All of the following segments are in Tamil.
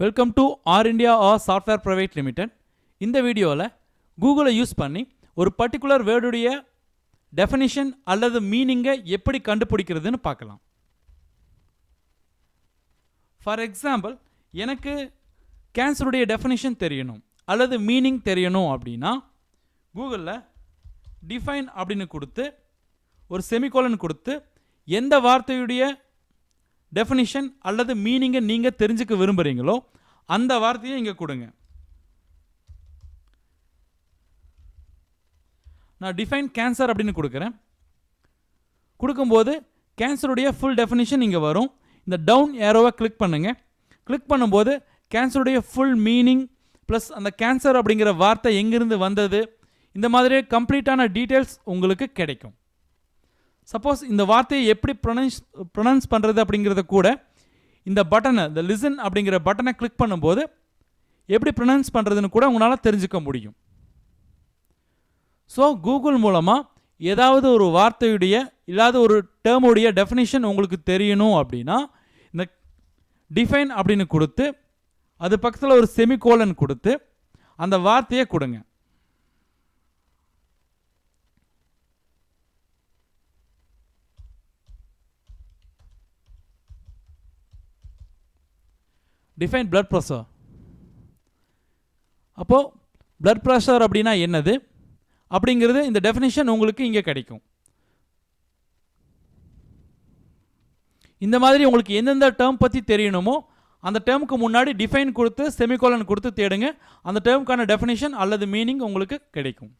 Welcome to R India R software private limited. இந்த வீடியோவில் கூகுளை யூஸ் பண்ணி ஒரு பர்டிகுலர் வேர்டுடைய டெஃபினிஷன் அல்லது மீனிங்கை எப்படி கண்டுபிடிக்கிறதுன்னு பார்க்கலாம். ஃபார் எக்ஸாம்பிள், எனக்கு கேன்சருடைய டெஃபினிஷன் தெரியணும் அல்லது மீனிங் தெரியணும் அப்படின்னா கூகுளில் டிஃபைன் அப்படின்னு கொடுத்து ஒரு செமிகோலன் கொடுத்து எந்த வார்த்தையுடைய டெஃபினிஷன் அல்லது மீனிங்கை நீங்கள் தெரிஞ்சுக்க விரும்புகிறீங்களோ அந்த வார்த்தையை இங்கே கொடுங்க. நான் டிஃபைன் கேன்சர் அப்படின்னு கொடுக்குறேன். கொடுக்கும்போது கேன்சருடைய ஃபுல் டெஃபினிஷன் இங்கே வரும். இந்த டவுன் ஏரோவை கிளிக் பண்ணுங்கள். கிளிக் பண்ணும்போது கேன்சருடைய ஃபுல் மீனிங் ப்ளஸ் அந்த கேன்சர் அப்படிங்கிற வார்த்தை எங்கேருந்து வந்தது, இந்த மாதிரி கம்ப்ளீட்டான டீட்டெயில்ஸ் உங்களுக்கு கிடைக்கும். சப்போஸ் இந்த வார்த்தையை எப்படி ப்ரொனவுன்ஸ் பண்ணுறது அப்படிங்கிறத கூட இந்த பட்டனை, இந்த லிசன் அப்படிங்கிற பட்டனை கிளிக் பண்ணும்போது எப்படி ப்ரொனவுன்ஸ் பண்ணுறதுன்னு கூட உங்களால் தெரிஞ்சுக்க முடியும். ஸோ கூகுள் மூலமாக ஏதாவது ஒரு வார்த்தையுடைய இல்லாத ஒரு டேர்முடைய டெஃபினிஷன் உங்களுக்கு தெரியணும் அப்படின்னா இந்த டிஃபைன் அப்படின்னு கொடுத்து அது பக்கத்தில் ஒரு செமிகோலன் கொடுத்து அந்த வார்த்தையை கொடுங்க. Define blood pressure. அப்போது பிளட் ப்ரெஷர் அப்படின்னா என்னது அப்படிங்கிறது இந்த டெஃபினிஷன் உங்களுக்கு இங்கே கிடைக்கும். இந்த மாதிரி உங்களுக்கு எந்தெந்த டேர்ம் பற்றி தெரியணுமோ அந்த டேர்முக்கு முன்னாடி டிஃபைன் கொடுத்து செமிகோலன் கொடுத்து தேடுங்க. அந்த டேர்முக்கான டெஃபினிஷன் அல்லது மீனிங் உங்களுக்கு கிடைக்கும்.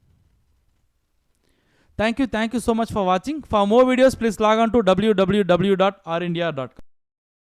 Thank you so much for watching. For more videos, please log on to www.rindia.com.